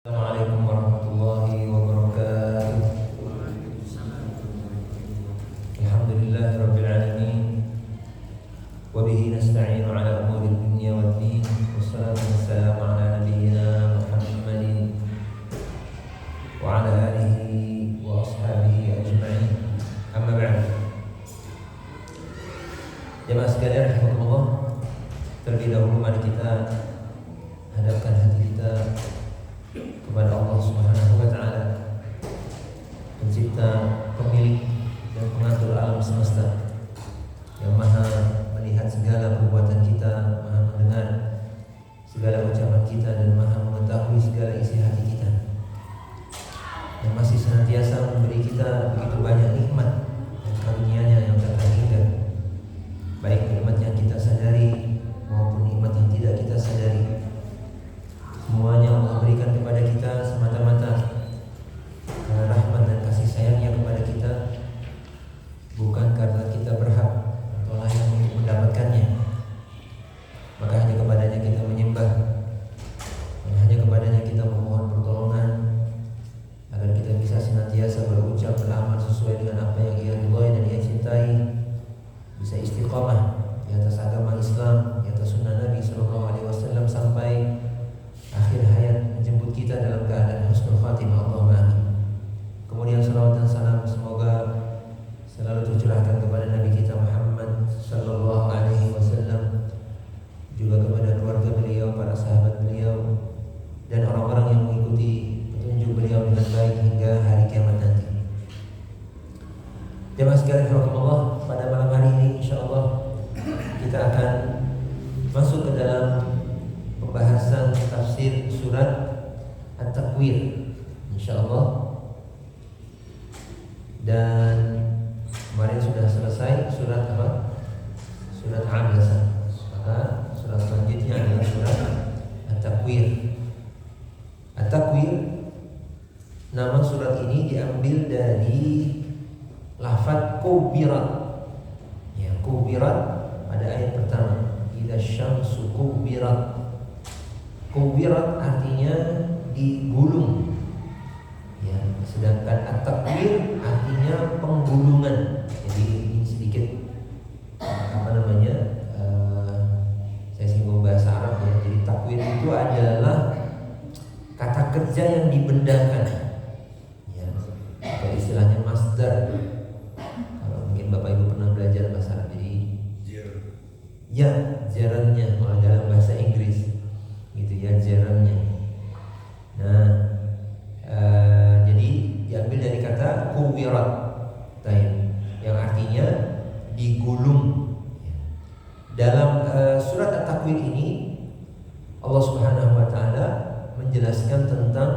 Assalamualaikum warahmatullahi wabarakatuh. Alhamdulillahirabbil alamin. Wa bihi nasta'inu ala umuri dunya waddin. Wassalatu wassalamu ala nabiyyina Muhammadin wa ala alihi wa ashabihi ajma'in. Amma ba'd. Jemaah sekalian rahimakumullah, terlebih dahulu mari kita hadapkan hati kita kepada Allah Subhanahu wa taala, pencipta, pemilik dan pengatur alam semesta, yang maha melihat segala perbuatan kita, maha mendengar segala ucapan kita, dan maha mengetahui segala isi hati kita, yang masih senantiasa memberi kita begitu banyak nikmat dan karunia-Nya yang tak terhingga, baik nikmat yang kita sadari maupun nikmat yang tidak kita sadari. Semuanya Allah berikan kepada kita semata-mata karena rahmat dan kasih sayangnya kepada kita, bukan karena kita berhak atau layak untuk mendapatkannya. Maka hanya kepadanya kita menyembah, dan hanya kepadanya kita memohon pertolongan agar kita bisa senantiasa berucap, beramal sesuai dengan apa yang Ia ridhai dan Ia cintai, bisa istiqamah di atas agama Islam, di atas sunnah Nabi SAW sampai akhir hayat menjemput kita dalam keadaan husnul khatimah. Allahumma amin. Kemudian salawat dan salam semoga selalu tercurahkan kepada Nabi kita Muhammad sallallahu alaihi wasallam, juga kepada keluarga beliau, para sahabat beliau, dan orang-orang yang mengikuti petunjuk beliau dengan baik hingga hari kiamat nanti. Jemaah sekalian rahimakumullah, pada malam hari ini insyaallah kita akan masuk ke dalam pembahasan tafsir surat At-Takwir insyaallah. Dan kemarin sudah selesai surat apa? Surat Abasa. Maka surat selanjutnya adalah surat At-Takwir. At-Takwir, nama surat ini diambil dari lafaz kubirat. Ya, kubirat pada ayat pertama, idza syamsu kubirat. Kubirat artinya digulung, ya, sedangkan at-takwir artinya penggulungan. Jadi ini sedikit saya singgung bahasa Arab ya. Jadi takwir itu adalah kata kerja yang dibendakan, ya, atau istilahnya masdar. Kalau mungkin Bapak Ibu pernah belajar bahasa Arab, jadi ya jarannya kalau dalam bahasa Inggris gitu ya, jarannya. Nah, jadi diambil dari kata kuwirat, yang artinya digulung. Dalam surat At-Takwir ini Allah Subhanahu wa taala menjelaskan tentang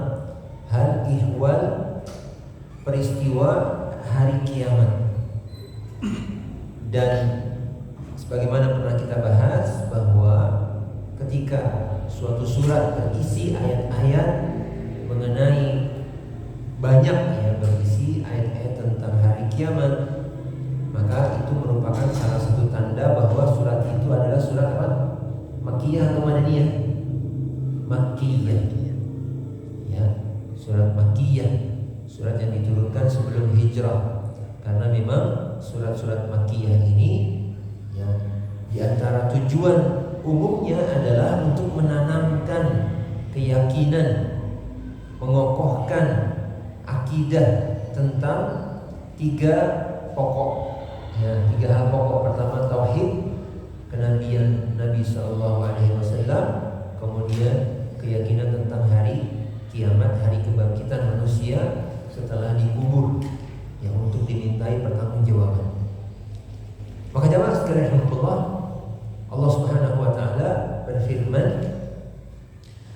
hal ihwal, peristiwa hari kiamat. Dan sebagaimana pernah kita bahas bahwa ketika suatu surat berisi ayat-ayat mengenai banyak, ya, berisi ayat-ayat tentang hari kiamat, maka itu merupakan salah satu tanda bahwa surat itu adalah surat apa? Makkiyah atau Madaniyah? Makkiyah. Ya, surat Makkiyah, surat yang diturunkan sebelum hijrah. Karena memang surat-surat Makkiyah ini, ya, di antara tujuan umumnya adalah untuk menanamkan keyakinan, mengokohkan akidah tentang tiga pokok, ya, tiga hal pokok. Pertama tauhid, kenabian Nabi SAW, kemudian keyakinan tentang hari kiamat, hari kebangkitan manusia setelah dikubur, yang untuk dimintai pertanggungjawaban. Maka jemaah sekalian rahimakumullah, Allah Subhanahu wa taala berfirman,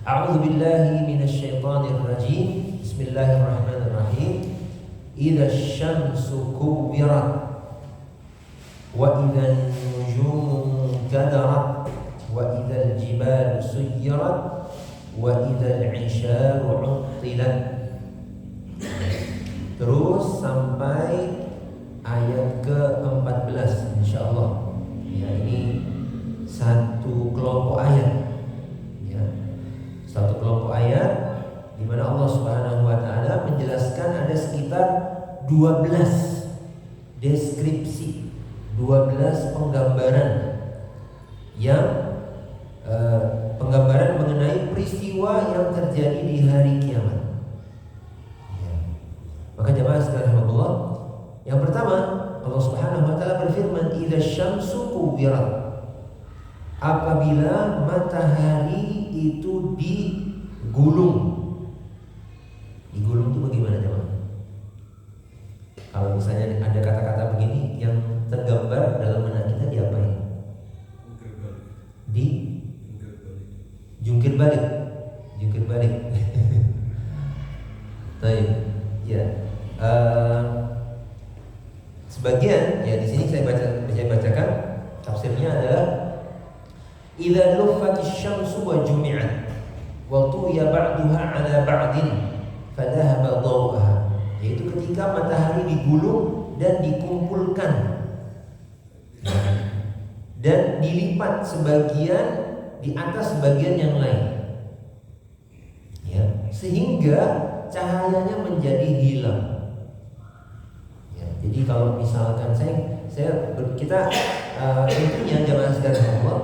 A'udzu billahi minasy syaithanir rajim. Bismillahirrahmanirrahim. Idza syamsu kuwirat wa idzan nujumu kadarat wa idzal jibalu suyirat wa idzal 'isharu 'uttilat. Terus sampai ayat ke-14 insyaallah. Ya, ini satu kelompok ayat, ya, satu kelompok ayat di mana sekitar 12 deskripsi, 12 penggambaran yang penggambaran mengenai peristiwa yang terjadi di hari kiamat. Ya. Maka jemaah sekalian Allah, yang pertama Allah Subhanahu wa taala berfirman, "Idza syamsu kuwirat." Apabila matahari itu digulung. Digulung itu bagaimana teman? Kalau misalnya ada kata-kata begini yang tergambar dalam benak kita diapain? Di jungkir balik. Jungkir balik. Baik. Ya. Sebagian ya di sini saya bacakan tafsirnya adalah idza luffatish syamsu wa jumi'at wa tuya ba'daha 'ala ba'din fadhahaba dhaw'uha, yaitu ketika matahari digulung dan dikumpulkan dan dilipat sebagian di atas sebagian yang lain, ya, sehingga cahayanya menjadi hilang. Ya, jadi kalau misalkan kita intinya jamaah sekalian Allah,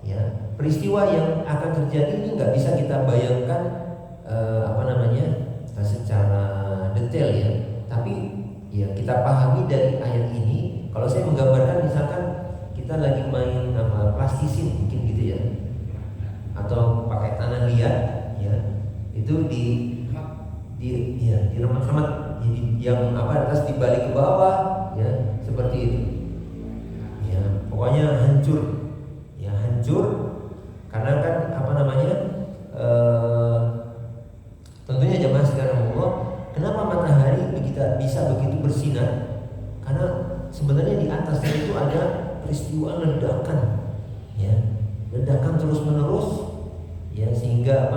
ya, peristiwa yang akan terjadi ini nggak bisa kita bayangkan secara detail ya, tapi ya kita pahami dari ayat ini. Kalau saya menggambarkan misalkan kita lagi main plastisin mungkin gitu ya, atau pakai tanah liat ya, itu diremat-remat, yang atas dibalik ke bawah ya, seperti itu ya, pokoknya hancur ya, hancur karena kan tentunya jemaah sekalian Allah, kenapa matahari bisa begitu bersinar? Karena sebenarnya di atasnya itu ada peristiwa ledakan ya, ledakan terus menerus ya, sehingga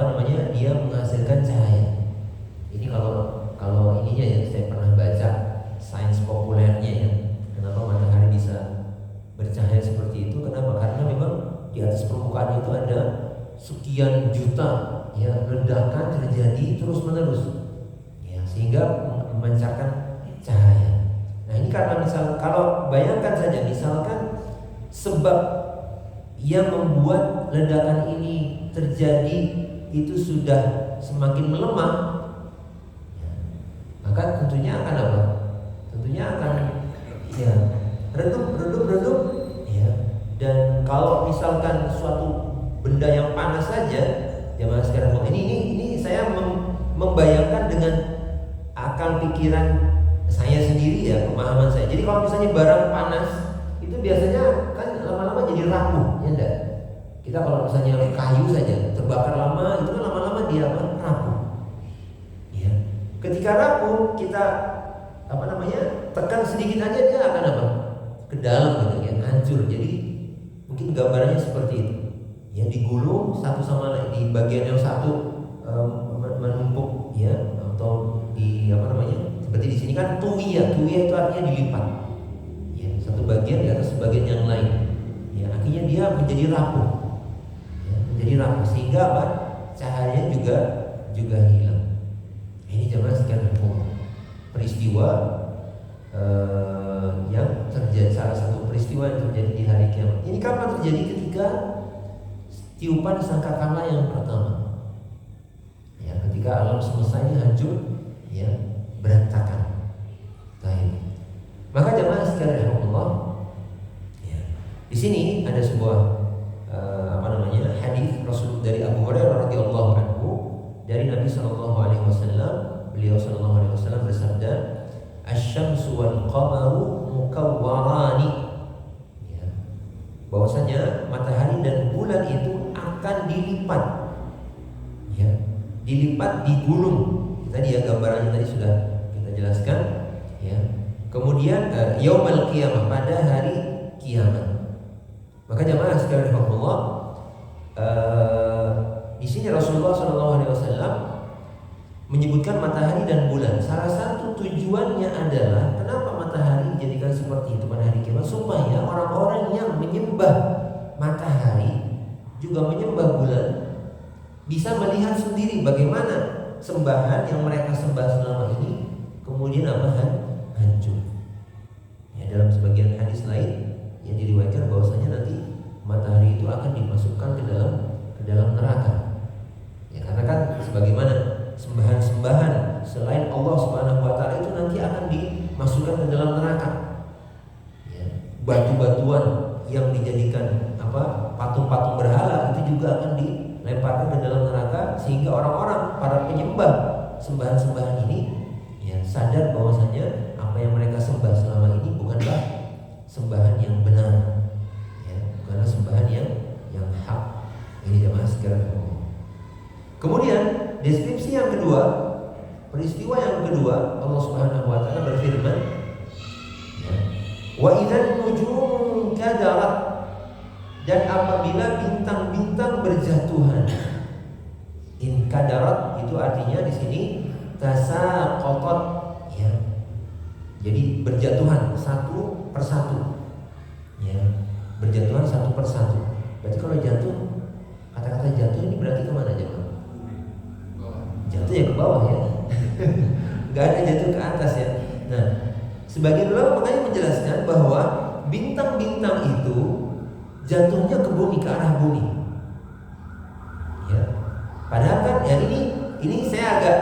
dia menghasilkan cahaya. Ini kalau ininya ya, saya pernah baca sains populernya ya, kenapa matahari bisa bercahaya seperti itu. Kenapa? Karena memang di atas permukaan itu ada sekian juta ya ledakan terjadi terus menerus ya, sehingga memancarkan cahaya. Nah ini karena kalau bayangkan saja misalkan sebab yang membuat ledakan ini terjadi itu sudah semakin melemah ya, maka tentunya akan apa? Tentunya akan ya redup ya. Dan kalau misalkan suatu benda yang panas saja, jemaah sekalian, ini saya membayangkan dengan akal pikiran saya sendiri ya, pemahaman saya. Jadi kalau misalnya barang panas itu biasanya kan lama-lama jadi rapuh, ya enggak? Kita kalau misalnya kayu saja terbakar lama, itu kan lama-lama dia rapuh. Ya. Ketika rapuh, kita tekan sedikit aja dia akan ke dalam gitu ya, hancur. Jadi mungkin gambarannya seperti itu. Ya, digulung satu sama lain, di bagian yang satu menumpuk ya, atau di seperti di sini kan tuwiyah itu artinya dilipat ya, satu bagian di atas sebagian yang lain ya, akhirnya dia menjadi rapuh ya, sehingga cahayanya juga hilang. Ini jemaah sekalian, peristiwa yang terjadi, salah satu peristiwa yang terjadi di hari kiamat. Ini kapan terjadi? Ketika tiupan sangkakala yang pertama ya, ketika alam semesta ini hancur ya, berantakan. Baik. Maka jemaah sekalian Allah ya, di sini ada sebuah hadis Rasul dari Abu Hurairah radhiyallahu anhu dari Nabi sallallahu alaihi wasallam. Beliau sallallahu alaihi wasallam bersabda, "Asy-syamsu wal qamaru mukawwarani." Ya. Bahwasanya matahari dan bulan itu akan dilipat. Ya, dilipat, digulung. Tadi ya gambarannya tadi sudah kita jelaskan ya. Kemudian yaumul qiyamah, pada hari kiamat. Maka jemaah sekalian Allah, di sini Rasulullah SAW menyebutkan matahari dan bulan. Salah satu tujuannya adalah kenapa matahari dijadikan seperti itu pada hari kiamat, supaya orang-orang yang menyembah matahari juga menyembah bulan bisa melihat sendiri bagaimana sembahan yang mereka sembah selama ini kemudian apa? Hancur. Ya, dalam sebagian hadis lain yang diriwayatkan bahwasanya nanti matahari itu akan dimasukkan ke dalam neraka. Ya, karena kan sebagaimana sembahan-sembahan selain Allah Subhanahu wa taala itu nanti akan dimasukkan ke dalam neraka. Ya, batu-batuan yang dijadikan patung-patung berhala itu juga akan dilemparkan ke dalam neraka, sehingga orang-orang para penyembah sembahan-sembahan ini ya sadar bahwasanya apa yang mereka sembah selama ini bukanlah sembahan yang benar, ya, bukanlah sembahan yang hak. Ini jemaah sekalian. Kemudian deskripsi yang kedua, peristiwa yang kedua, Allah Subhanahu wa taala berfirman, ya, wa idzan nujum kadarat, dan apabila bintang-bintang berjatuhan. In kadarat itu artinya di sini tasaqatat, ya. Jadi berjatuhan satu persatu. Ya, berjatuhan satu persatu. Berarti kalau jatuh, kata-kata jatuh ini berarti kemana jemaah? Jatuh ya ke bawah ya. Gak ada jatuh ke atas ya. Nah, sebagian ulama makanya menjelaskan bahwa bintang-bintang itu jatuhnya ke bumi, ke arah bumi. Ya. Padahal kan ya ini saya agak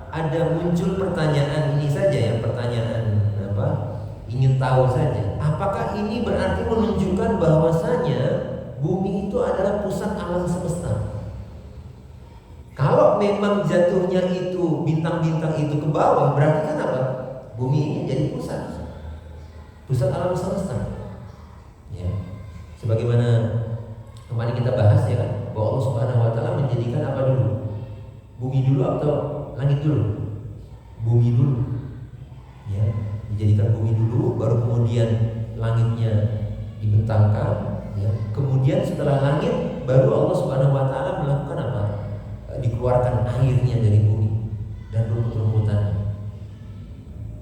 ada muncul pertanyaan ini saja ya, pertanyaan ingin tahu saja. Apakah ini berarti menunjukkan bahwasanya bumi itu adalah pusat alam semesta? Kalau memang jatuhnya itu bintang-bintang itu ke bawah, berarti kan apa? Bumi ini jadi pusat alam semesta. Ya. Sebagaimana kemarin kita bahas ya kan, bahwa Allah Subhanahu wa taala menjadikan apa dulu? Bumi dulu atau langit dulu? Bumi dulu. Ya, dijadikan bumi dulu, baru kemudian langitnya dibentangkan, ya. Kemudian setelah langit baru Allah Subhanahu wa taala melakukan apa? Dikeluarkan airnya dari bumi dan rumput-rumputannya.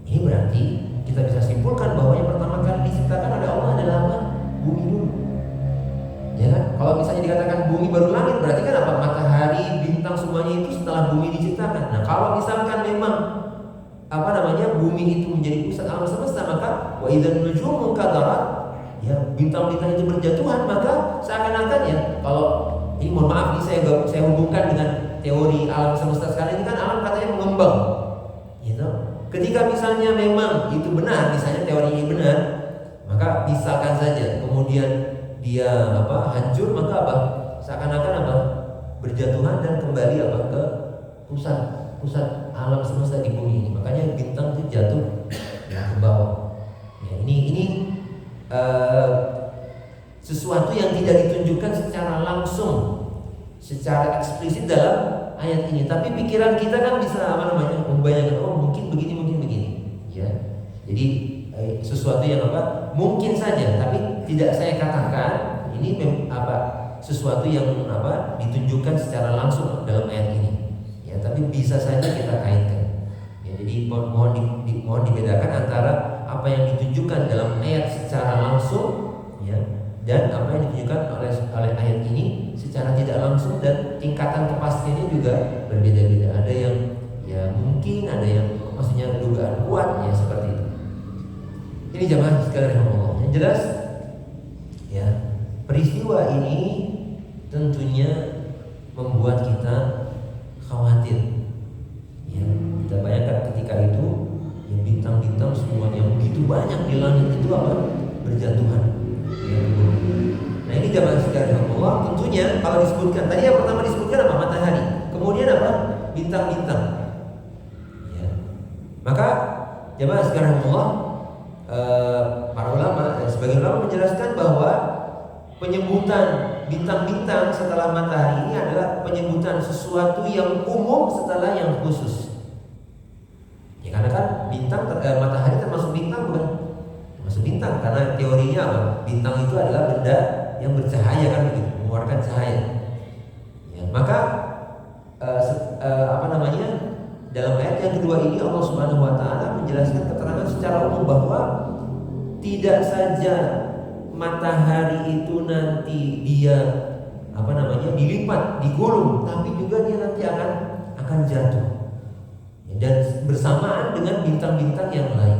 Ini berarti kita bisa simpulkan bahwa yang pertama kali diciptakan oleh Allah adalah apa? Bumi dulu. Ya kan? Kalau misalnya dikatakan bumi baru langit, berarti kan apa? Matahari, bintang semuanya itu setelah bumi diciptakan. Nah, kalau misalkan memang bumi itu menjadi pusat alam semesta, maka wa idzan nujumu kadarat, ya, bintang-bintang itu berjatuhan, maka seakan-akan ya, kalau ini mohon maaf ini saya hubungkan dengan teori alam semesta sekarang ini kan alam katanya mengembang. Gitu. Ketika misalnya memang itu benar, misalnya teori ini benar, maka misalkan saja kemudian dia hancur, maka seakan-akan berjatuhan dan kembali ke pusat alam semesta di bumi ini. Makanya bintang itu jatuh ke bawah. Ya, ini sesuatu yang tidak ditunjukkan secara langsung, secara eksplisit dalam ayat ini. Tapi pikiran kita kan bisa membayangkan, oh mungkin begini, ya. Jadi sesuatu yang mungkin saja, tapi tidak saya katakan ini sesuatu yang ditunjukkan secara langsung dalam ayat ini, ya. Tapi bisa saja kita kaitkan, ya. Jadi mohon dibedakan antara apa yang ditunjukkan dalam ayat secara langsung, ya, dan apa yang ditunjukkan oleh ayat ini secara tidak langsung, dan tingkatan kepastiannya juga berbeda-beda. Ada yang ya mungkin, ada yang maksudnya dugaan kuat, ya seperti itu. Ini jemaah sekalian Allah. Yang jelas ya, peristiwa ini tentunya membuat kita khawatir. Ya, kita bayangkan ketika itu ya, bintang-bintang semuanya yang begitu banyak di langit itu berjatuhan. Ya, nah ini jemaah sekalian Allah, tentunya kalau disebutkan tadi yang pertama disebutkan matahari, kemudian bintang-bintang. Ya. Maka jemaah sekalian Allah, para ulama dan sebagian ulama menjelaskan bahwa penyebutan bintang-bintang setelah matahari ini adalah penyebutan sesuatu yang umum setelah yang khusus. Ya, karena kan matahari termasuk bintang bukan? Termasuk bintang karena teorinya bintang itu adalah benda yang bercahaya kan begitu, mengeluarkan cahaya. Ya, maka dalam ayat yang kedua ini Allah Subhanahu wa taala menjelaskan keterangan secara umum bahwa tidak saja matahari itu nanti dia dilipat, digulung, tapi juga dia nanti akan jatuh. dan bersamaan dengan bintang-bintang yang lain.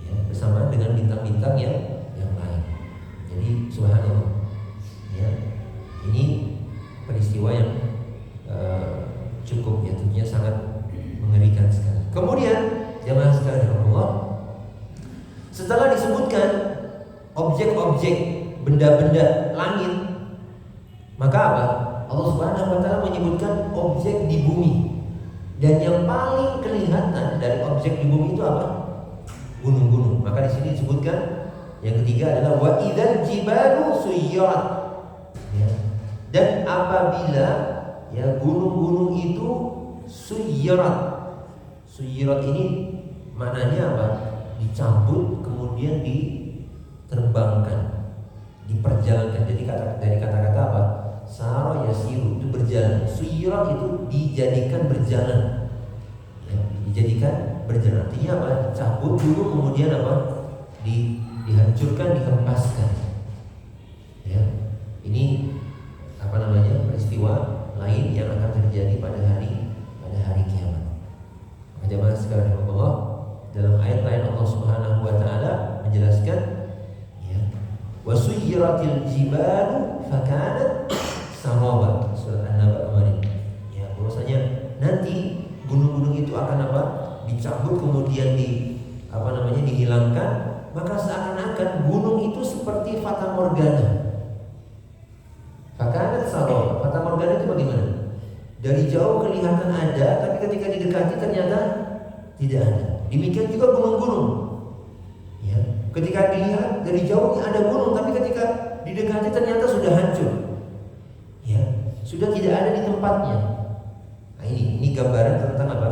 Ya, bersamaan dengan bintang-bintang yang lain. Jadi subhanallah. Ya, ini peristiwa yang cukup ya, tentunya sangat mengerikan sekali. Kemudian jemaah sekalian Allah, setelah disebutkan objek-objek, benda-benda langit, maka apa? Allah Subhanahu wa taala menyebutkan objek di bumi. Dan yang paling kelihatan dari objek di bumi itu apa? Gunung-gunung. Maka di sini disebutkan yang ketiga adalah wa idzal jibalu suyirat. Ya. Dan apabila ya gunung-gunung itu suyirat. Suyirat ini maknanya apa? Dicabut kemudian diterbangkan, diperjalankan. Jadi dari kata-kata apa? Saro yasiru, itu berjalan. Suyirat itu dijadikan berjalan. Ya, dijadikan berjalan. Artinya apa? Dicabut dulu kemudian apa? Dihancurkan, dihempaskan. Ya. Ini apa namanya? Peristiwa lain yang akan terjadi pada hari kiamat. Jemaah sekalian Allah, dalam ayat lain Allah Subhanahu wa taala menjelaskan ya, wasuyiratil jibalu fakanat saraba, surat An-Naba kemarin. Ya, bahwasanya nanti gunung-gunung itu akan apa? Dicabut kemudian dihilangkan, maka seakan-akan gunung itu seperti fata morgana. Fakanat saraba. Fata morgana itu bagaimana? Dari jauh kelihatan ada, tapi ketika didekati ternyata tidak ada. Demikian juga gunung-gunung. Ya, ketika dilihat dari jauh ada gunung, tapi ketika didekati ternyata sudah hancur. Ya, sudah tidak ada di tempatnya. Nah, ini gambaran tentang apa?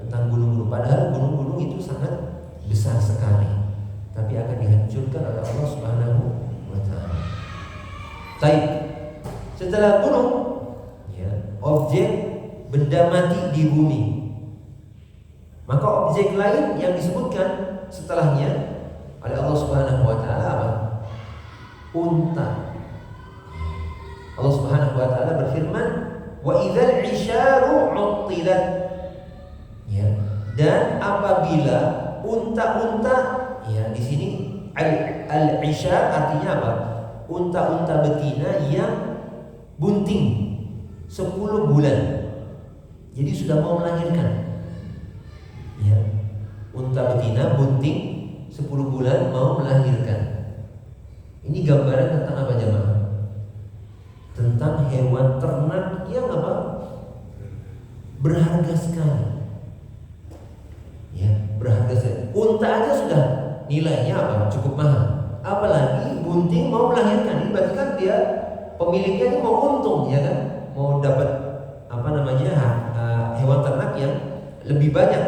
Tentang gunung-gunung. Padahal gunung-gunung itu sangat besar sekali, tapi akan dihancurkan oleh Allah Subhanahu wa taala. Baik. Setelah gunung, ya, objek benda mati di bumi. Maka objek lain yang disebutkan setelahnya oleh Allah Subhanahu wa taala apa? Unta. Allah Subhanahu wa taala berfirman, "Wa idzal 'isyaru 'uttilat." Ya, dan apabila unta-unta, ya di sini al-'isyar artinya apa? Unta-unta betina yang bunting 10 bulan. Jadi sudah mau melahirkan. Ya, unta betina bunting 10 bulan mau melahirkan. Ini gambaran tentang apa jemaah? Tentang hewan ternak yang apa? Berharga sekali. Ya, berharga sekali. Unta aja sudah nilainya apa? Cukup mahal. Apalagi bunting mau melahirkan. Ini berarti kan dia pemiliknya ini mau untung, ya kan? Mau dapat apa namanya? Hewan ternak yang lebih banyak.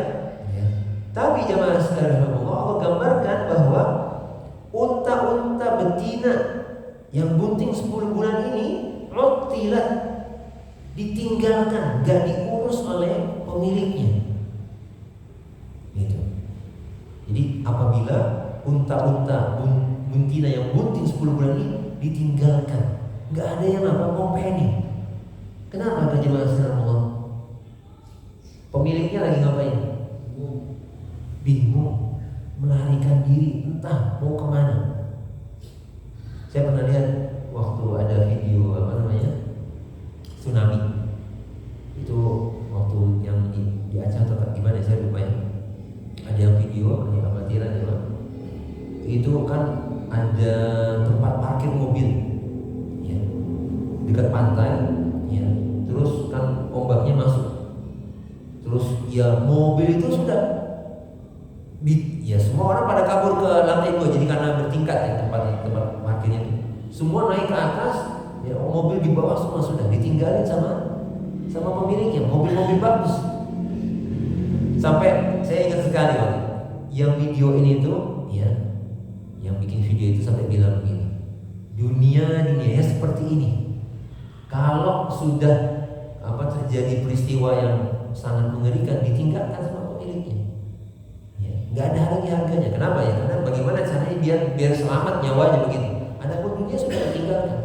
Ya. Tapi jemaah sekalian Allah gambarkan bahwa unta-unta betina yang bunting 10 bulan ini utilat, ditinggalkan, gak diurus oleh pemiliknya. Gitu. Jadi apabila unta-unta betina yang bunting 10 bulan ini ditinggalkan, gak ada yang apa mau pengen. Kenapa jemaah sekalian Allah? Pemiliknya lagi ngapain? Bingung, melarikan diri, entah mau kemana. Saya pernah lihat waktu ada video apa namanya tsunami. Itu waktu yang di Aceh atau gimana saya lupa ya. Ada yang video, yang amatiran ya Pak. Itu kan ada tempat parkir mobil, ya, dekat pantai, ya. Terus kan ombaknya masuk. Terus ya mobil itu sudah ya semua orang pada kabur ke lantai 2. Jadi karena bertingkat ya tempat parkirnya itu. Semua naik ke atas, ya mobil di bawah semua sudah ditinggalin sama pemiliknya. Mobil-mobil bagus. Sampai saya ingat sekali waktu yang video ini tuh, ya, yang bikin video itu sampai bilang begini, dunia ya seperti ini. Kalau sudah terjadi peristiwa yang sangat mengerikan, ditinggalkan sama pemiliknya. Ya, nggak ada lagi harganya. Kenapa ya? Karena bagaimana caranya biar selamat nyawanya begitu. Adapun dunia sudah ditinggalkan.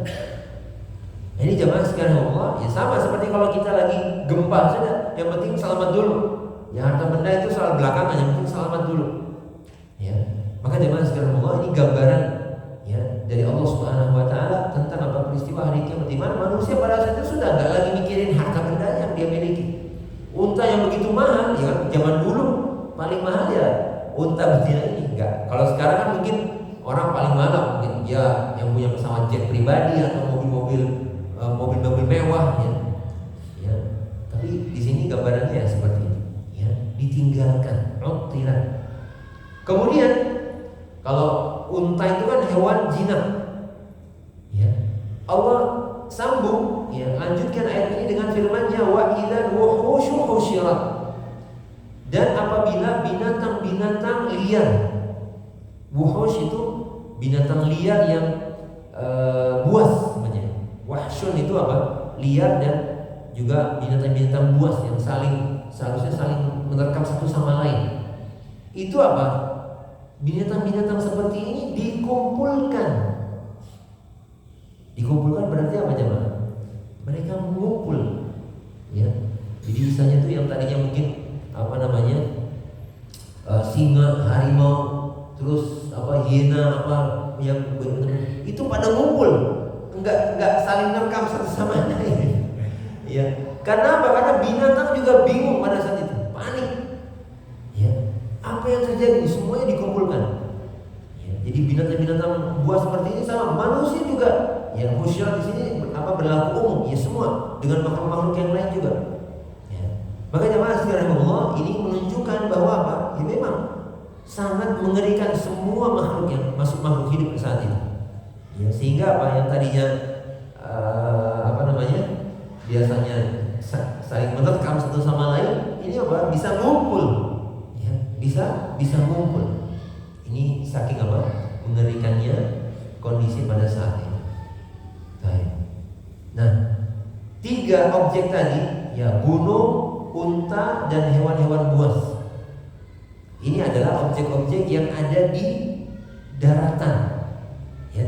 Ini jemaah sekalian Allah, ya sama seperti kalau kita lagi gempa sudah, yang penting selamat dulu. Ya harta benda itu soal belakangan, yang penting selamat dulu. Ya. Maka jemaah sekalian Allah, ini gambaran ya dari Allah Subhanahu wa taala tentang apa peristiwa hari kiamat di mana manusia pada saat itu sudah enggak lagi mikirin harta benda yang dia miliki. Unta yang begitu mahal, ya kan? Zaman dulu paling mahal ya unta betina ini enggak. Kalau sekarang kan mungkin orang paling mahal mungkin ya yang punya pesawat jet pribadi atau mobil-mobil mewah ya. Ya. Tapi di sini gambarannya ya seperti ini, ya, ditinggalkan, utiran. Kemudian kalau unta itu kan hewan jinak, ya. Allah sambung, ya, lanjutkan ayat ini dengan firman-Nya wa idzal wuhusyu husyirat. Dan apabila binatang-binatang liar, wuhush itu binatang liar yang buas namanya. Wahsyun itu apa? Liar dan juga binatang-binatang buas yang seharusnya saling menerkam satu sama lain. Itu apa? Binatang-binatang seperti ini dikumpulkan. Dikumpulkan berarti apa jemaah? Mereka mengumpul, ya. Jadi misalnya tuh yang tadinya mungkin apa namanya singa, harimau, terus apa hiena apa yang benar-benar itu pada ngumpul, enggak saling merekam satu sama lain. Ya, karena apa? Karena binatang juga bingung pada saat itu, panik. Ya, apa yang terjadi? Semuanya dikumpulkan. Ya, jadi binatang-binatang buas seperti ini sama manusia juga. Ya, husyirat di sini apa berlaku umum, ya semua dengan makhluk-makhluk yang lain juga. Ya. Maka jemaah sekalian Allah, ini menunjukkan bahwa apa? Ya memang sangat mengerikan semua makhluk yang masuk makhluk hidup saat itu. Ya, sehingga apa yang tadinya apa namanya biasanya saling menerkam satu sama lain, ini apa bisa ngumpul, ya, bisa ngumpul. Ini saking apa mengerikannya kondisi pada saat itu. Baik. Nah, 3 objek tadi, ya gunung, unta, dan hewan-hewan buas. Ini adalah objek-objek yang ada di daratan, ya,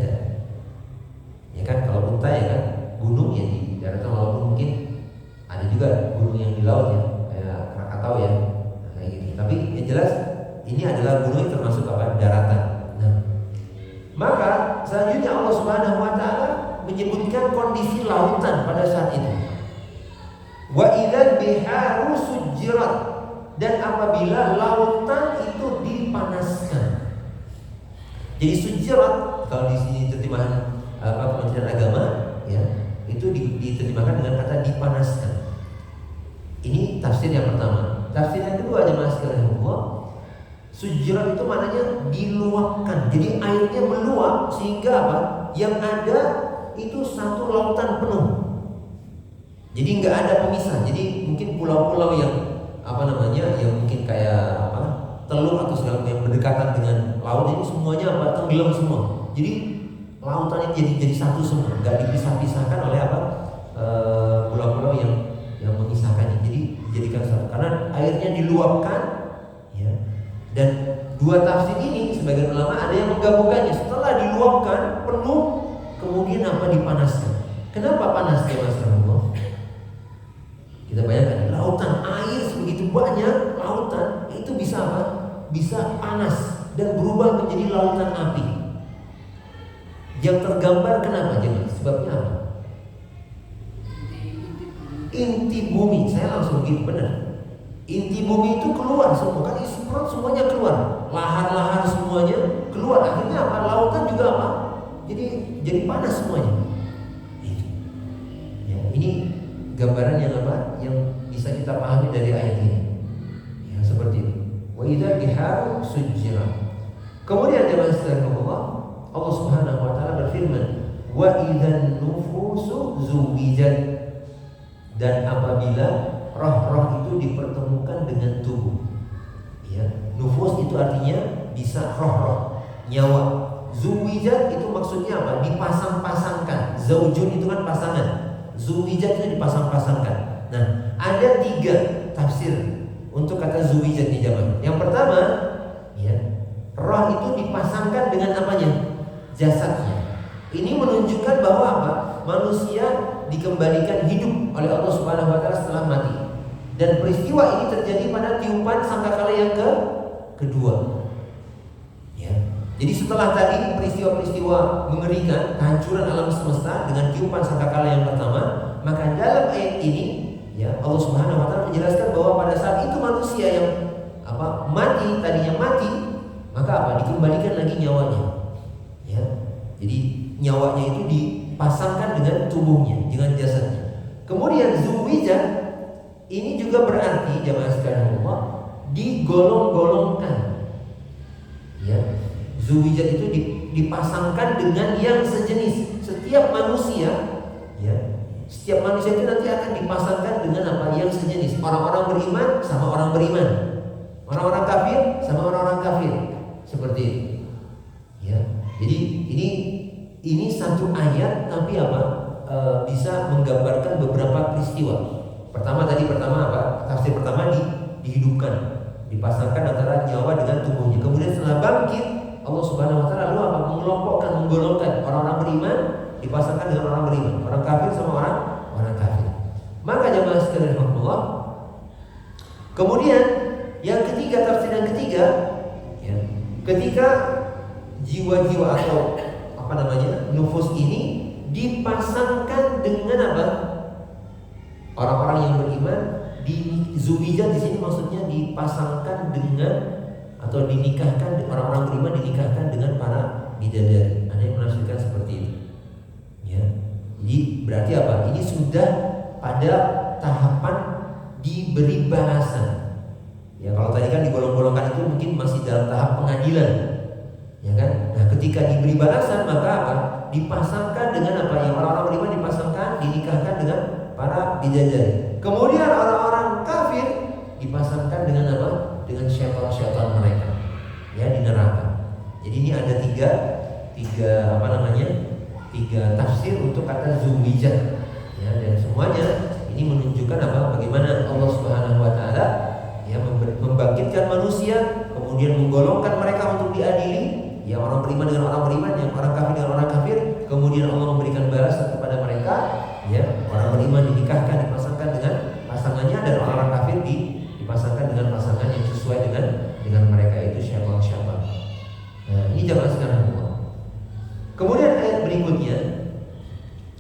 ya kan? Kalau unta ya kan, gunung ya di daratan, walaupun mungkin ada juga gunung yang di laut ya, kayak Krakatau ya, kayak gitu. Tapi yang jelas ini adalah gunung yang termasuk apa? Daratan. Nah, maka selanjutnya Allah Subhanahu wa taala menyebutkan kondisi lautan pada saat itu. Wa idzal biharu sujjirat, dan apabila lautan itu dipanaskan. Jadi sujjirat kalau di sini terjemahan Kementerian Agama ya, itu diterjemahkan dengan kata dipanaskan. Ini tafsir yang pertama. Tafsir yang kedua jemaah sekalian Allah, sujjirat itu maknanya diluapkan. Jadi airnya meluap sehingga apa? Yang ada itu satu lautan penuh. Jadi nggak ada pemisah. Jadi mungkin pulau-pulau yang apa namanya, yang mungkin kayak apa teluk atau segala yang berdekatan dengan laut ini semuanya apa tenggelam semua. Jadi lautan ini jadi satu semua, nggak dipisah-pisahkan oleh apa pulau-pulau yang memisahkannya. Jadi dijadikan satu karena airnya diluapkan, ya. Dan 2 tafsir ini sebagian ulama ada yang menggabungkannya. Setelah diluapkan penuh, kemudian apa dipanaskan. Kenapa panas ya Mas Allah? Kita bayangkan lautan air sebegitu banyak, lautan itu bisa apa? Bisa panas dan berubah menjadi lautan api. Yang tergambar kenapa jadi? Sebabnya apa? Inti bumi, saya langsung gitu benar. Inti bumi itu keluar semua, kan isi perut semuanya keluar, lahar-lahar semuanya keluar. Akhirnya apa? Lautan juga apa? Jadi panas semuanya. Ya, ini gambaran yang apa? Yang bisa kita pahami dari ayat ini. Ya, seperti ini. Wa idzal biharu sujjirat. Kemudian jemaah sekalian Allah Subhanahu wa taala berfirman, wa idzan nufusu zuwijat, dan apabila roh-roh itu dipertemukan dengan tubuh. Ya, nufus itu artinya bisa roh-roh, nyawa. Zuwijat itu maksudnya apa? Dipasang-pasangkan. Zaujun itu kan pasangan. Zuwijat itu dipasang-pasangkan. Nah, ada 3 tafsir untuk kata zuwijat di zaman. Yang pertama, ya, roh itu dipasangkan dengan apanya? Jasadnya. Ini menunjukkan bahwa apa? Manusia dikembalikan hidup oleh Allah Subhanahu wa taala setelah mati. Dan peristiwa ini terjadi pada tiupan sangkakala yang kedua. Ya. Jadi setelah tadi peristiwa-peristiwa mengerikan, kehancuran alam semesta dengan tiupan sangkakala yang pertama, maka dalam ayat ini ya Allah Subhanahu wa taala menjelaskan bahwa pada saat itu manusia yang tadinya mati, maka dikembalikan lagi nyawanya. Ya. Jadi nyawanya itu dipasangkan dengan tubuhnya, dengan jasadnya. Kemudian zuwijah ini juga berarti jamaah sekalian Allah digolong-golongkan. Ya. Zuwijah itu dipasangkan dengan yang sejenis. Setiap manusia itu nanti akan dipasangkan dengan yang sejenis. Orang-orang beriman sama orang beriman, orang-orang kafir sama orang-orang kafir. Seperti itu. Ya. Jadi ini satu ayat tapi bisa menggambarkan beberapa peristiwa. Pertama tafsir pertama dihidupkan, dipasangkan antara nyawa dengan tubuhnya. Kemudian setelah bangkit, Allah Subhanahu wa taala lalu menggolongkan orang-orang beriman dipasangkan dengan orang beriman, orang kafir sama orang kafir. Maka jemaah sekalian rahimakumullah. Kemudian yang ketiga, tafsir yang ketiga, ya, ketika jiwa-jiwa atau nufus ini dipasangkan dengan orang-orang yang beriman. Di zuwijah di sini maksudnya dipasangkan dengan atau dinikahkan, orang-orang beriman dinikahkan dengan para bidadari. Ada yang menafsirkan seperti itu. Ya. Jadi berarti ini sudah pada tahapan diberi balasan. Ya, kalau tadi kan digolong-golongkan itu mungkin masih dalam tahap pengadilan. Ya kan? Nah, ketika diberi balasan maka dipasangkan dengan yang orang-orang beriman dipasangkan, dinikahkan dengan para bidadari. Kemudian orang-orang kafir dipasangkan dengan dengan syaitan-syaitan mereka, ya, di neraka. Jadi ini ada tiga tafsir untuk kata zuwijah. Ya, dan semuanya ini menunjukkan bagaimana Allah Subhanahu wa taala ya membangkitkan manusia, kemudian menggolongkan mereka untuk diadili, ya, orang beriman dengan orang beriman, yang orang kafir dengan orang kafir. Kemudian Allah memberikan balasan kepada mereka, ya, orang beriman dinikahkan, dipasangkan dengan pasangannya, dan orang kafir dipasangkan dengan pasangan yang sesuai dengan mereka, itu syaitan. Nah, ini jamaah sekalian Allah. Kemudian ayat berikutnya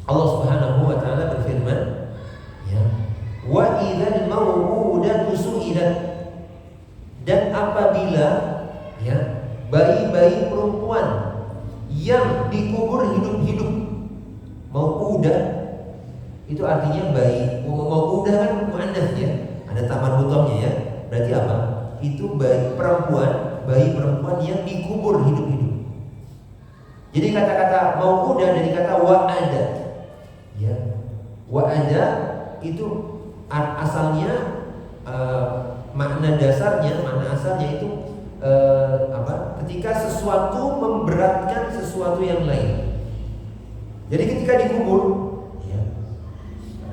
Allah Subhanahu wa taala berfirman, ya, wa idzal mau'udatu su'ilat, dan apabila ya bayi-bayi perempuan yang dikubur hidup-hidup. Mau'udah itu artinya bayi. Mau'udah kan muannats ya, ada tamar butohnya ya. Berarti itu bayi perempuan yang dikubur hidup-hidup. Jadi kata-kata mau'udah dari kata wa'ada. Ya. Wa'ada itu asalnya makna asalnya itu ketika sesuatu memberatkan sesuatu yang lain. Jadi ketika dikubur, ya,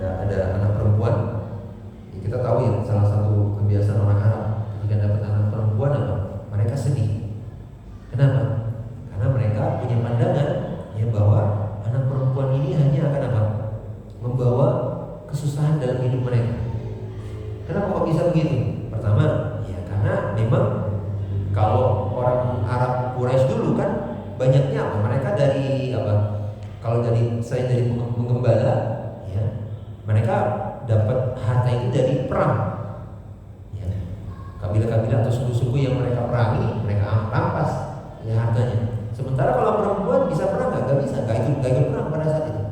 ada anak perempuan. Ya, kita tahu ya, salah satu kebiasaan orang Arab ketika dapat anak perempuan mereka sedih. Kenapa? Karena mereka punya pandangan ya bahwa anak perempuan ini hanya akan membawa kesusahan dalam hidup mereka. Kenapa kok bisa begitu? Pertama, ya karena memang kalau orang Arab Quraisy dulu kan banyaknya mereka dari kalau dari penggembala, ya, mereka dapat harta itu dari perang. Ya. Kabilah-kabilah atau suku-suku yang mereka perangi, mereka rampas ya hartanya. Sementara kalau perempuan bisa perang nggak bisa, nggak ikut perang pada saat itu.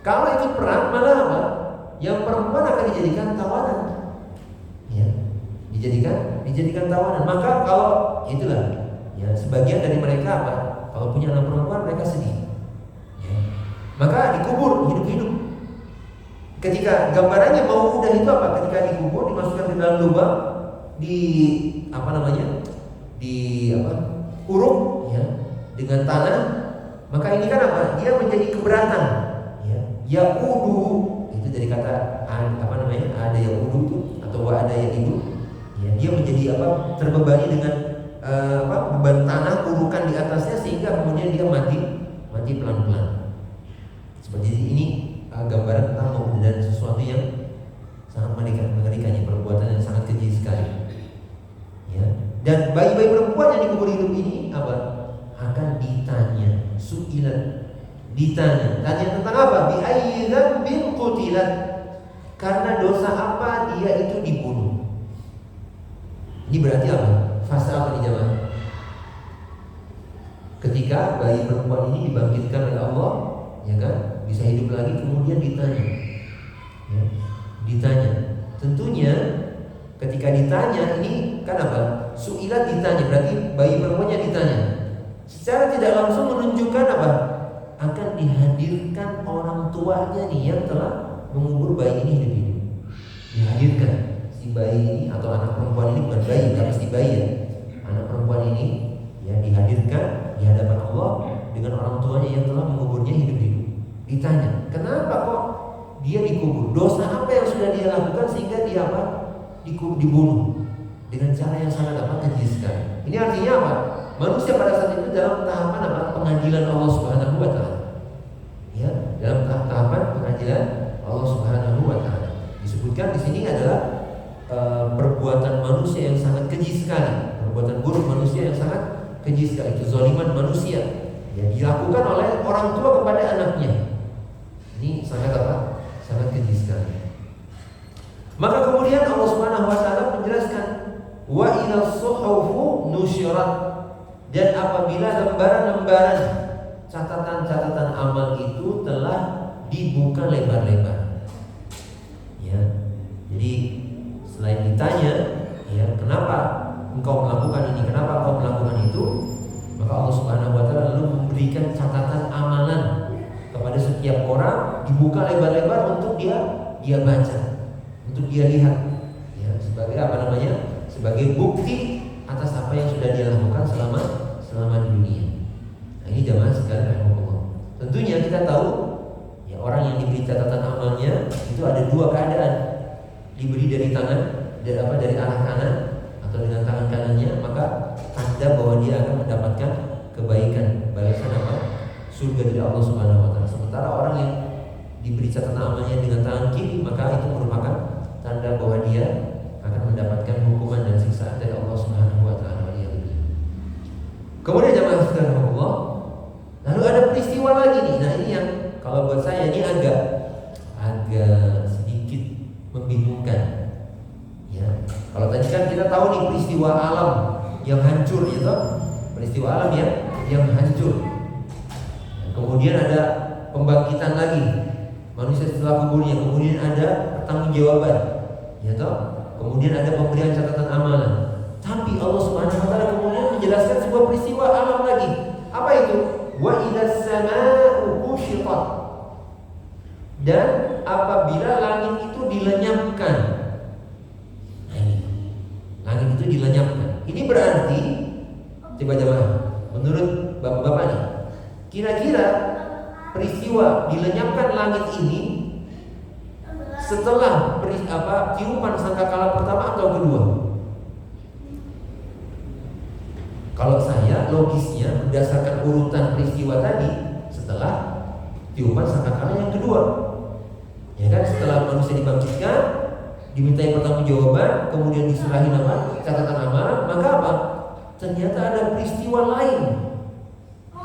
Kalau ikut perang malah yang perempuan akan dijadikan tawanan. Ya. Dijadikan tawanan. Maka kalau itulah, ya, sebagian dari mereka kalau punya anak perempuan mereka sedih. Ya. Maka dikubur hidup-hidup. Ketika gambarannya mau'udah itu ketika dikubur, dimasukkan ke dalam lubang, uruk ya dengan tanah, maka ini kan dia menjadi keberatan. Ya. Yaqudu itu dari kata ada yaqudu itu atau ada yaqudu. Ya, dia menjadi terbebani dengan beban tanah urukan di atasnya sehingga kemudian dia mati pelan-pelan. Seperti ini gambaran tentang mau'udah, dan sesuatu yang Sangat mengerikannya, perbuatan yang sangat keji sekali. Ya. Dan bayi-bayi perempuan yang dikubur hidup ini apa? Akan ditanya, su'ilat, ditanya. Tanya tentang apa? Bi ayyi dzambin qutilat. Karena dosa apa dia itu dibunuh. Ini berarti apa? Fase apa nih jemaah? Ketika bayi perempuan ini dibangkitkan oleh Allah, ya kan, bisa hidup lagi, kemudian ditanya, ya, ditanya. Tentunya ketika ditanya ini kan apa? Su'ilat ditanya, berarti bayi perempuannya ditanya. Secara tidak langsung menunjukkan apa? Akan dihadirkan orang tuanya nih yang telah mengubur bayi ini hidup-hidup. Dihadirkan si bayi ini atau anak perempuan ini, bukan bayi, tapi si bayi ya. Anak perempuan ini ya dihadirkan di hadapan Allah dengan orang tuanya yang telah menguburnya hidup-hidup. Ditanya, kenapa kok dia dikubur? Dosa apa yang sudah dia lakukan sehingga dia apa? Dibunuh dengan cara yang sangat apa? Keji sekali. Ini artinya apa? Manusia pada saat itu dalam tahapan apa? Pengadilan Allah Subhanahu wa taala. Ya, dalam tahapan pengadilan Allah Subhanahu wa taala. Disebutkan di sini adalah perbuatan manusia yang sangat keji sekali. Perbuatan buruk manusia yang sangat keji sekali, kezaliman manusia yang dilakukan oleh orang tua kepada anaknya. Ini sangat apa? Sangat keji sekali. Maka kemudian Allah Subhanahu wa taala menjelaskan, wa idza suhufu nusyirat, dan apabila lembaran-lembaran catatan-catatan amal itu telah dibuka lebar-lebar. Ya. Jadi selain ditanya, ya, kenapa engkau melakukan ini, kenapa engkau melakukan itu, maka Allah Subhanahu wa taala lalu memberikan catatan amalan kepada setiap orang, dibuka lebar-lebar untuk dia baca, untuk dia lihat, ya, sebagai apa namanya? Sebagai bukti atas apa yang sudah dia lakukan selama di dunia. Nah, ini jamaah sekalian Allah. Tentunya kita tahu ya, orang yang diberi catatan amalnya itu ada dua keadaan. Diberi dari tangan, dari arah kanan atau dengan tangan kanannya, maka tanda bahwa dia akan mendapatkan kebaikan, balasan apa? Surga dari Allah Subhanahu wa taala. Sementara orang yang diberi catatan amalnya dengan tangan kiri, maka itu merupakan tanda bahwa dia akan mendapatkan hukuman dan siksaan dari Allah Subhanahu wa taala. Kemudian jemaah sekalian Allah, lalu ada peristiwa lagi nih. Nah, ini yang kalau buat saya ini agak sedikit membingungkan. Ya, kalau tadi kan kita tahu nih peristiwa alam yang hancur itu, peristiwa alam yang hancur. Kemudian ada pembangkitan lagi manusia setelah kuburnya, kemudian ada pertanggungjawaban, ya toh? Kemudian ada pemberian catatan amalan. Tapi Allah Subhanahu wa taala kemudian menjelaskan sebuah peristiwa alam lagi. Apa itu? Wa idzas samaa'u kushitat. Dan apabila langit itu dilenyapkan. Nah, ini. Langit itu dilenyapkan. Ini berarti, coba jemaah, menurut bapak-bapak nih, kira-kira peristiwa dilenyapkan langit ini setelah tiupan sangkakala pertama atau kedua? Kalau saya logisnya berdasarkan urutan peristiwa tadi, setelah tiupan sangkakala yang kedua. Ya kan, setelah manusia dibangkitkan, dimintai pertanggungjawaban, kemudian diserahi catatan amalan, maka apa? Ternyata ada peristiwa lain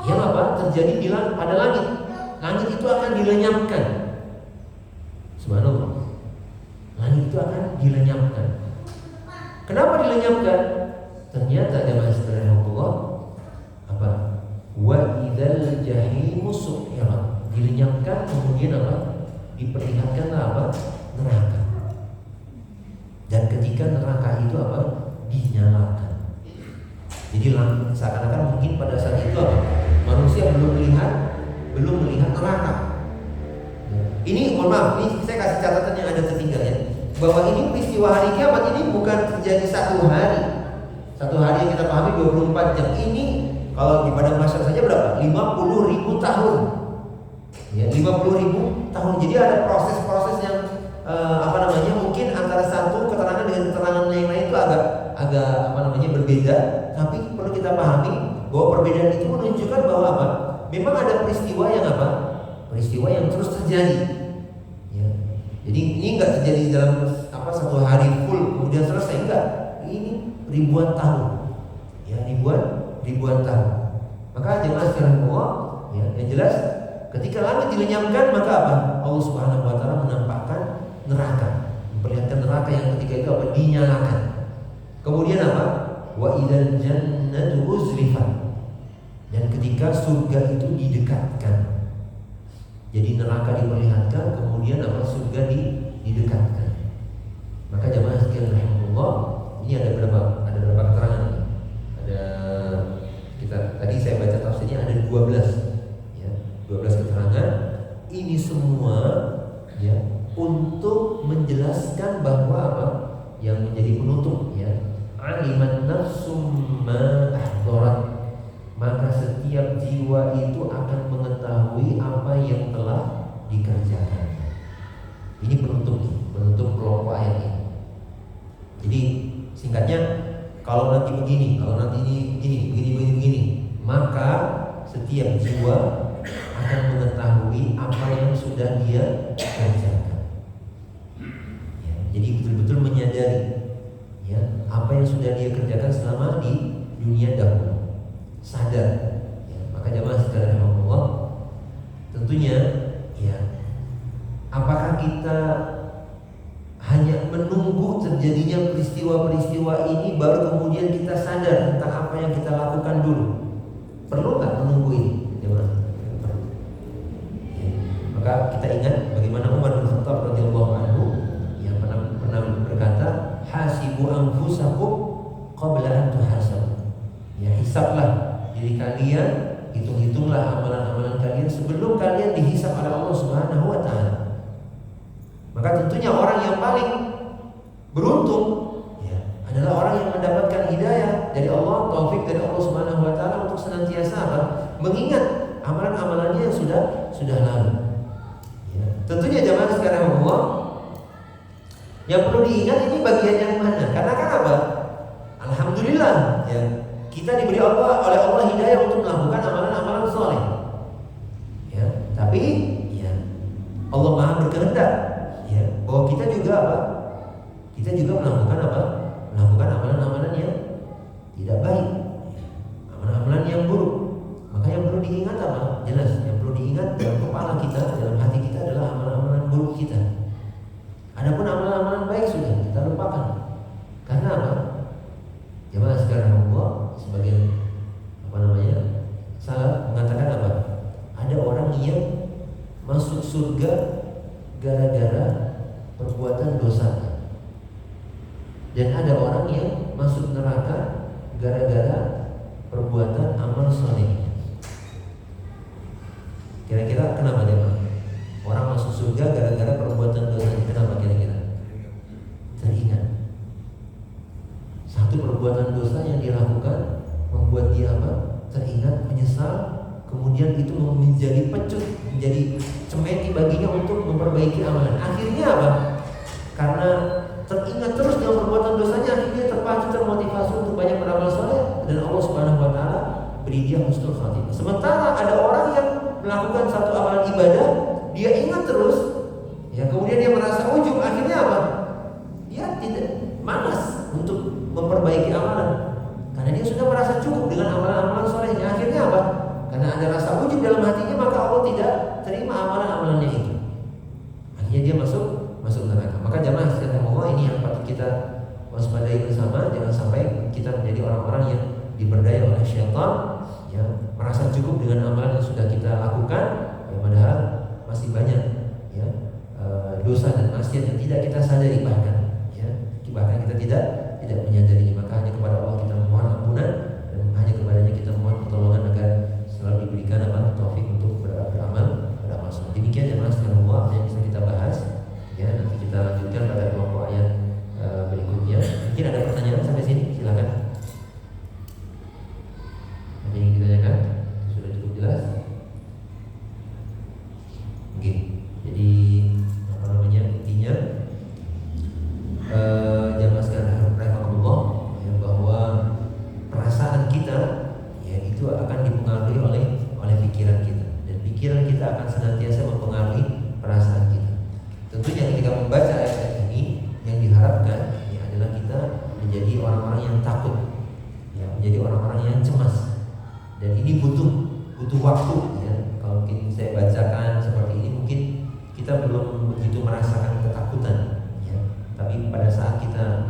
yang terjadi pada langit. Langit itu akan dilenyapkan. Subhanallah. Langit itu akan dilenyapkan. Kenapa dilenyapkan? Ternyata jemaah sekalian Allah, wa idzal jahimu su'irat, dilenyapkan, kemudian diperlihatkanlah neraka. Dan ketika neraka itu dinyalakan. Jadi seakan-akan mungkin pada saat itu manusia belum melihat neraka. Ini mohon maaf, ini saya kasih catatan yang ada tertinggal ya, bahwa ini peristiwa hari kiamat ini bukan terjadi satu hari. Satu hari yang kita pahami 24 jam. Ini kalau di padang mahsyar saja berapa? 50.000 tahun. Ya, 50.000 tahun. Jadi ada proses-proses yang mungkin antara satu keterangan dengan keterangan yang lain itu agak berbeda. Tapi perlu kita pahami bahwa perbedaan itu menunjukkan bahwa memang ada peristiwa yang peristiwa yang terus terjadi. Ya. Jadi ini nggak terjadi dalam satu hari full kemudian selesai, enggak. Ini ribuan tahun, ya ribuan tahun. Maka jemaah sekalian ya, yang jelas ketika langit dilenyapkan maka apa? Allah Subhanahu wa taala menampakkan neraka, memperlihatkan neraka yang ketika itu apa? Dinyalakan. Kemudian apa? Wa idzal jannatu uzlifat. Dan ketika surga itu didekatkan. Jadi neraka diperlihatkan, kemudian apa? Surga didekatkan. Maka jemaah sekalian rahimakumullah, ini ada berapa keterangan ini. Tadi saya baca tafsirnya ada 12 ya, 12 keterangan. Ini semua ya untuk menjelaskan bahwa apa yang menjadi penutup ya. Aliman nafsum ma ahdarat. Maka setiap jiwa itu akan mengetahui apa yang telah dikerjakan. Ini penutup kelompok ayat ini. Jadi singkatnya, kalau nanti begini, kalau nanti ini begini, maka setiap jiwa akan mengetahui apa yang sudah dia kerjakan. Ya, jadi betul-betul menyadari ya apa yang sudah dia kerjakan selama di dunia dahulu. Sadar ya, maka jemaah sekalian rahimakumullah, tentunya ya apakah kita hanya menunggu terjadinya peristiwa-peristiwa ini baru kemudian kita sadar tentang apa yang kita lakukan dulu? Perlu nggak menunggu ini? Jemaah? Ya, maka kita ingat bagaimana Umar bin Khattab radhiyallahu anhu yang pernah berkata, hasibu anfusakum qabla an tuhasabu. Ya, hisablah diri kalian, hitung-hitunglah amalan-amalan kalian sebelum kalian dihisab oleh Allah Subhanahu wa taala. Maka tentunya orang yang paling beruntung ya, adalah orang yang mendapatkan hidayah dari Allah, taufik dari Allah Subhanahu wa taala untuk senantiasa apa? Mengingat amalan-amalannya yang sudah lalu. Ya. Tentunya jemaah sekalian Allah, yang perlu diingat ini bagian yang mana? Karena kan apa? Alhamdulillah ya, kita diberi oleh Allah hidayah untuk melakukan amalan-amalan soleh. Ya, tapi ya Allah Maha berkehendak ya bahwa kita juga apa? Kita juga melakukan apa? Melakukan amalan-amalan yang tidak baik, amalan-amalan yang buruk. Maka yang perlu diingat apa? Jelas, yang perlu diingat dalam kepala kita, dalam hati kita adalah amalan-amalan buruk kita. Adapun amalan-amalan baik sudah kita lupakan. Karena apa? Jemaah sekalian Allah, sebagian salah mengatakan apa? Ada orang yang masuk surga gara-gara perbuatan dosa, dan ada orang yang masuk neraka gara-gara perbuatan amal soleh. Kira-kira kenapa jemaah? Orang masuk surga gara-gara perbuatan dosa. Kenapa kira-kira? Teringat satu perbuatan dosa yang dilakukan membuat dia apa? Teringat, menyesal, kemudian itu menjadi pecut, menjadi cemeti baginya untuk memperbaiki amalan. Akhirnya apa? Karena teringat terus dengan perbuatan dosanya, akhirnya terpacu, termotivasi untuk banyak beramal soleh, dan Allah Subhanahu wa taala beri dia husnul khatimah. Sementara ada orang yang melakukan satu amalan ibadah, dia ingat terus, ya kemudian dia merasa ujub, akhirnya apa? Dia tidak malas untuk memperbaiki amalan, karena dia sudah merasa cukup dengan amalan-amalan solehnya. Akhirnya apa? Karena ada rasa ujub dalam hatinya, maka Allah tidak terima amalan-amalannya itu. Akhirnya dia masuk neraka. Maka jamaah sekalian Allah, ini yang patut kita waspadai bersama. Jangan sampai kita menjadi orang-orang yang diberdaya oleh syaitan, ya, merasa cukup dengan amalan yang sudah kita lakukan, ya, padahal masih banyak ya dosa dan maksiat yang tidak kita sadari, bahkan kita tidak menyadarinya. Maka hanya kepada Allah kita mohon ampunan, dan hanya kepadanya kita mohon pertolongan agar selalu diberikan taufik untuk beramal soleh. Demikian jemaah sekalian Allah yang bisa kita bahas. Ya, nanti kita lanjutkan pada kelompok ayat berikutnya. Mungkin ada pertanyaan sampai sini, silakan. Ada yang ditanyakan? Sudah cukup jelas? Oke. Jadi intinya jamaah sekalian rahimakumullah, menjadi orang-orang yang takut, ya, menjadi orang-orang yang cemas. Dan ini butuh waktu, ya. Kalau mungkin saya bacakan seperti ini mungkin kita belum begitu merasakan ketakutan, ya. Tapi pada saat kita